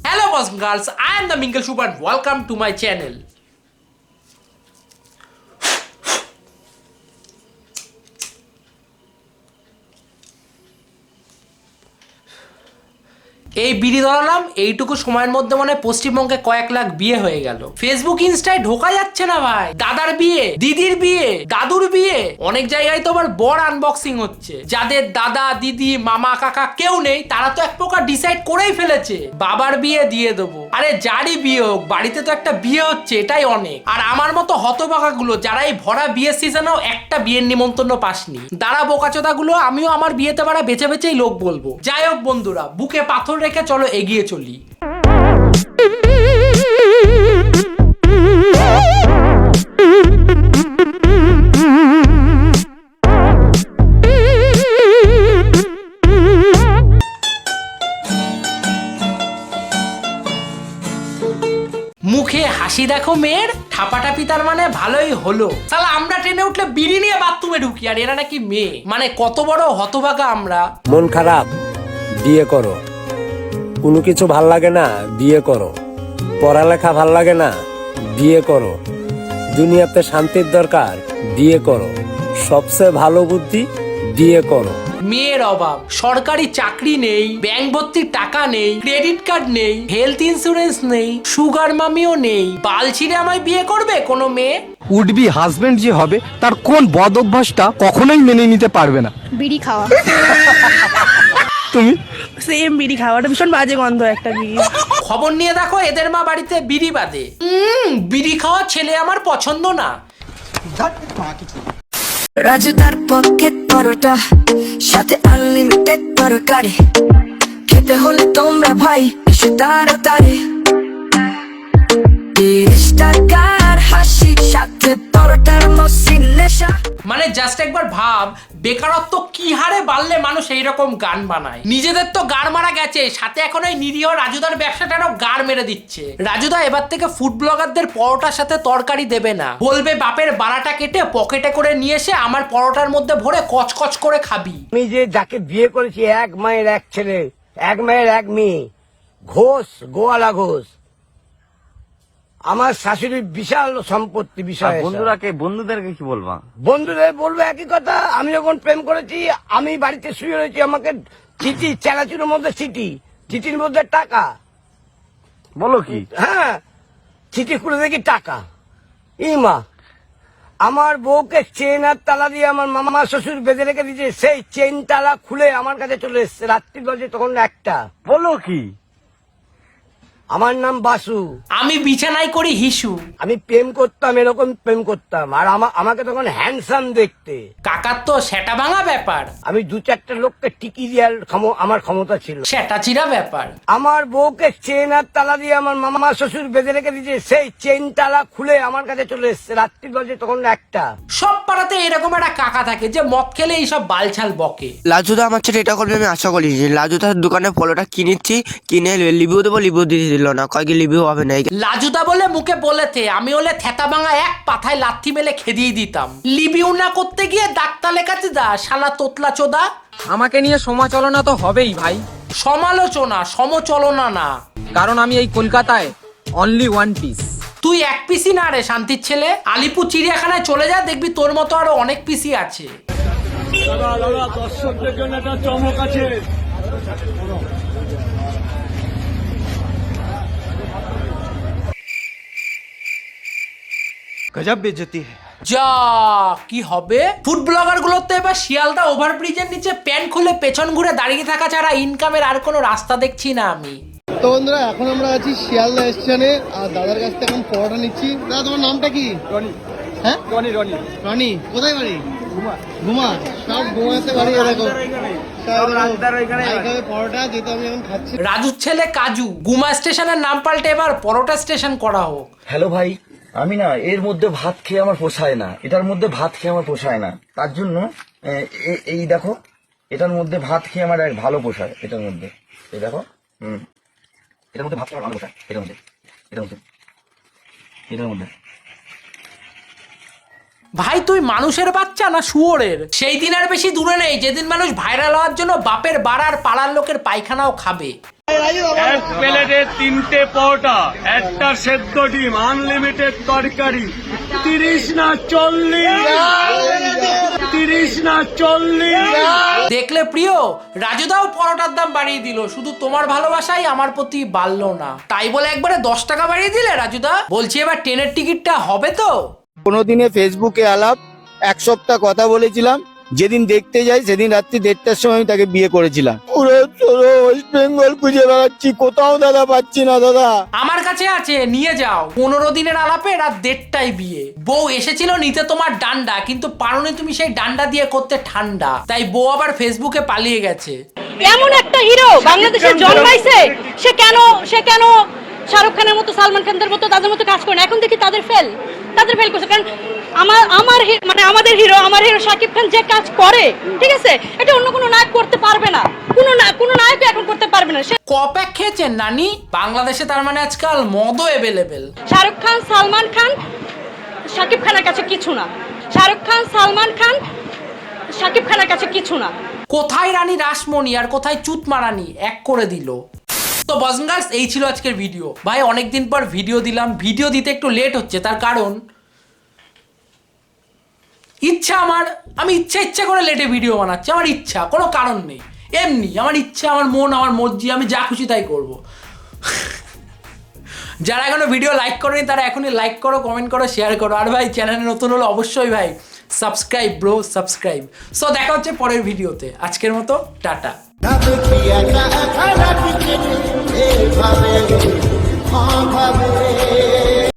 Hello boys and girls, I am the Mingle Shubha and welcome to my channel. এই বিড়ি ধরালাম, এইটুকু সময়ের মধ্যে মনে পশ্চিমবঙ্গে কয়েক লাখ বিয়ে হয়ে গেল। ফেসবুক ইনস্টায় ঢোকা যাচ্ছে না ভাই। দাদার বিয়ে, দিদির বিয়ে, দাদুর বিয়ে, অনেক জায়গায় তো আবার বড় আনবক্সিং হচ্ছে। যাদের দাদা দিদি মামা কাকা কেউ নেই তারা তো এক প্রকার ডিসাইড করেই ফেলেছে বাবার বিয়ে দিয়ে দেবো। আরে যারই বিয়ে হোক, বাড়িতে তো একটা বিয়ে হচ্ছে, এটাই অনেক। আর আমার মতো হতভাগাগুলো যারা এই ভরা বিয়ের সিজনেও একটা বিয়ের নিমন্ত্রণ পাসনি, দাঁড়া বোকাচোদাগুলো, আমিও আমার বিয়েতে বাড়া বেছে বেছেই লোক বলবো। যাই হোক বন্ধুরা, বুকে পাথর রেখে চলো এগিয়ে চলি। মুখে হাসি দেখো মেয়ের, ঠাপাটাপি তার মানে ভালোই হলো। শালা আমরা ট্রেনে উঠলে বিড়ি নিয়ে বাথরুমে ঢুকি আর এরা নাকি মেয়ে। মানে কত বড় হতভাগা আমরা। মন খারাপ, বিয়ে করো। কোনো কিছু ভাল লাগে না, বিয়ে করো। পড়ালেখা ভাল লাগে না, বিয়ে করো। দুনিয়াতে শান্তির দরকার, বিয়ে করো। সবচেয়ে ভালো বুদ্ধি, বিয়ে করো। মেয়ের অভাব, সরকারি চাকরি নেই, ব্যাংক ভর্তির টাকা নেই, ক্রেডিট কার্ড নেই, হেলথ ইন্স্যুরেন্স নেই, সুগার মামিও নেই, বাল ছিঁড়ে আমায় বিয়ে করবে কোনো মেয়ে? উডবি হাজবেন্ড যে হবে তার কোন বদ অভ্যাসটা কখনোই মেনে নিতে পারবে না। বিড়ি খাওয়া। তুমি সেম বিড়ি খাওয়াটা ভীষণ বাজে গন্ধ একটা বিড়ি। খবর নিয়ে দেখো এদের মা বাড়িতে বিড়ি বাদে। বিড়ি খাওয়া ছেলে আমার পছন্দ না। রাজু তার পকেট পরোটা সাথে আনলিমিটেড তরকারি, খেতে হলে তোমরা ভাই এসে তাড়াতাড়ি। 30 টাকার হাসির সাথে পরোটার মসৃণ নেশা। মানে জাস্ট একবার ভাব, বেকারত্ব কি হারে বাড়লে মানুষ এইরকম গান বানায়। নিজেদের তো গাড় মারা গেছে, সাথে এখন ওই নিরীহ রাজুদার ব্যবসাটারও গাড় মেরে দিচ্ছে। রাজুদা এবার থেকে ফুড ব্লগারদের পরোটার সাথে তরকারি দেবে না, বলবে বাপের বাড়াটা কেটে পকেটে করে নিয়ে এসে আমার পরোটার মধ্যে ভরে কচকচ করে খাবি। আমি যে যাকে বিয়ে করেছি, এক মায়ের এক ছেলে, এক মায়ের এক মেয়ে, ঘোষ, গোয়ালা ঘোষ। আমার শাশুড়ির বিশাল সম্পত্তি, বিশাল। বন্ধুদেরকে কি বলবা? বন্ধুদের বলবো একই কথা। আমি যখন প্রেম করেছি, আমি বাড়িতে শুয়ে রয়েছি, আমাকে চিঠি, চানাচুরের মধ্যে চিঠি, চিঠির মধ্যে টাকা। বলো কি? হ্যাঁ, চিঠি খুলে দেখি টাকা। ইমা, আমার বউকে চেন আর তালা দিয়ে আমার মামা শ্বশুর বেঁধে রেখে দিয়েছে। সেই চেন তালা খুলে আমার কাছে চলে এসছে। রাত্রি বাজে তখন 1টা। বলো কি? আমার নাম বাসু। আমি বিছানায় করি হিসু। আমি প্রেম করতাম, এরকম প্রেম করতাম। আর আমাকে তখন হ্যান্ডসাম দেখতে। কাকার তো সেটা ভাঙা ব্যাপার, আমি 2-4টা লোককে টিকি দেওয়ার আমার ক্ষমতা ছিল। সেটা চিরা ব্যাপার। আমার বউকে চেন আর তালা দিয়ে আমার মামা শ্বশুর বেঁধে রেখে দিয়েছে। সেই চেন তালা খুলে আমার কাছে চলে এসছে। রাত্রি বাজে তখন 1টা। সব পাড়াতে এরকম একটা কাকা থাকে যে মদ খেলে এইসব বালছাল বকে। লাজুদা আমার সাথে এটা করবে আমি আশা করিনি। লাজুদার দোকানে ফলোটা কিনেছি, কিনে লিভিউ দেবো, লিভিউ দিয়ে দিল না, কয় কি লিভিউ হবে না। লাজুদা বলে মুখে বলেছে, আমি হলে থেতা ভাঙা এক পাথায় লাথি মেলে খেদিয়ে দিতাম। লিবিউ না করতে গিয়ে ডাক্তার লেখাতে দা শালা তোতলা চোদা। আমাকে নিয়ে সমালোচনা তো হবেই ভাই, সমালোচনা সমচলনা না। কারণ আমি এই কলকাতায় অনলি ওয়ান পিস। তুই এক পিসি না রে শান্তির ছেলে। আলিপুর চিড়িয়াখানায় চলে যা, দেখবি তোর মতো আরো অনেক পিসি আছে। দর্শকদের জন্য একটা চমক আছে। গজব বেজতি। যা কি হবে? ফুড ব্লগার গুলোর তো এবার শিয়ালদা ওভারব্রিজের নিচে প্যান্ট খুলে পেছন ঘুরে দাঁড়িয়ে থাকা ছাড়া ইনকামের আর কোনো রাস্তা দেখছি না আমি। তো বন্ধুরা, এখন আমরা আছি শিয়ালদা স্টেশনে আর দাদার কাছ থেকে এখন পরোটা নিচ্ছি। দাদা, তোমার নামটা কি? রনি। হ্যাঁ, রনি। রনি। কোথায় বাড়ি? ঘুমা। সব ঘুমাতে বাড়ি। এরকম পরোটা যেটা আমি এখন খাচ্ছি। রাজুর ছেলে কাজু, গুমা স্টেশনের নাম পাল্টে এবার পরোটা স্টেশন করা হোক। হ্যালো ভাই, আমি না এর মধ্যে ভাত খেয়ে আমার পোষায় না, এটার মধ্যে ভাত খেয়ে আমার পোষায় না। তার জন্য এই দেখো, এটার মধ্যে ভাত খেয়ে আমার এক ভালো পোষায়। এটার মধ্যে এই দেখো, এটার মধ্যে ভাত খেয়ে আমার ভালো পোষায়। এটার মধ্যে ভাই তুই মানুষের বাচ্চা না শুয়োরের? সেই দিন আর বেশি দূরে নেই যেদিন মানুষ ভাইরাল হওয়ার জন্য বাপের বাড়ার পাড়ার লোকের পায়খানাও খাবে। এক প্লেটে 3টে পরোটা, একটা সেদ্ধ ডিম, আনলিমিটেড তরকারি, 30 না 40, 30 না 40। দেখলে প্রিয়, রাজুদাও পরোটার দাম বাড়িয়ে দিল, শুধু তোমার ভালোবাসাই আমার প্রতি বাড়লো না, তাই বলে একবারে 10 টাকা বাড়িয়ে দিলে রাজুদা। বলছি এবার ট্রেনের টিকিটটা হবে তো? কোনোদিনে ফেসবুকে আলাপ, 1 সপ্তাহ কথা বলেছিলাম, যেদিন দেখতে যাই সেদিন রাত্রি 1:30টার সময় আমি তাকে বিয়ে করেছিলাম। পুরো ওয়েস্ট বেঙ্গল খুঁজে বেড়াচ্ছি, কোথাও দাদা পাচ্ছি না দাদা। আমার কাছে আছে, নিয়ে যাও। 15 দিনের আলাপে রাত 1:30টায় বিয়ে। বউ এসেছিল নিতে তোমার ডান্ডা, কিন্তু পারোনি তুমি সেই ডান্ডা দিয়ে করতে ঠান্ডা, তাই বউ আবার ফেসবুকে পালিয়ে গেছে। এমন একটা হিরো বাংলাদেশে জন্মাইছে, সে কেন শাহরুখ খানের মতো, সালমান খানদের মতো, তাদের মতো কাজ করে না? এখন দেখি তাদের ফেল করছে। কারণ আমাদের হিরো শাকিব খান যে কাজ করে, ঠিক আছে, এটা অন্য কোনো নায়ক করতে পারবে না, কোনো নায়ক এখন করতে পারবে না। কপ্যাক খেয়েছেন নানি? বাংলাদেশে তার মানে আজকাল মদও এভেলেবেল। শাহরুখ খান, সালমান খান, শাকিব খানের কাছে কিছু না। শাহরুখ খান, সালমান খান, শাকিব খানের কাছে কিছু না। কোথায় রানী রাসমণি আর কোথায় চুত মারানি, এক করে দিল। তো বজগার্স, এই ছিল আজকের ভিডিও। ভাই অনেকদিন পর ভিডিও দিলাম, ভিডিও দিতে একটু লেট হচ্ছে, তার কারণ ইচ্ছা আমার, আমি ইচ্ছা করে লেটে ভিডিও বানাচ্ছি, আমার ইচ্ছা, কোনো কারণ নেই, এমনি আমার ইচ্ছা, আমার মন, আমার মর্জি, আমি যা খুশি তাই করব। যারা এখনো ভিডিও লাইক করেনি তারা এখনই লাইক করো, কমেন্ট করো, শেয়ার করো, আর ভাই চ্যানেলে নতুন হলে অবশ্যই ভাই সাবস্ক্রাইব ব্রো, সাবস্ক্রাইব। সো দেখা হচ্ছে পরের ভিডিওতে, আজকের মতো টাটা।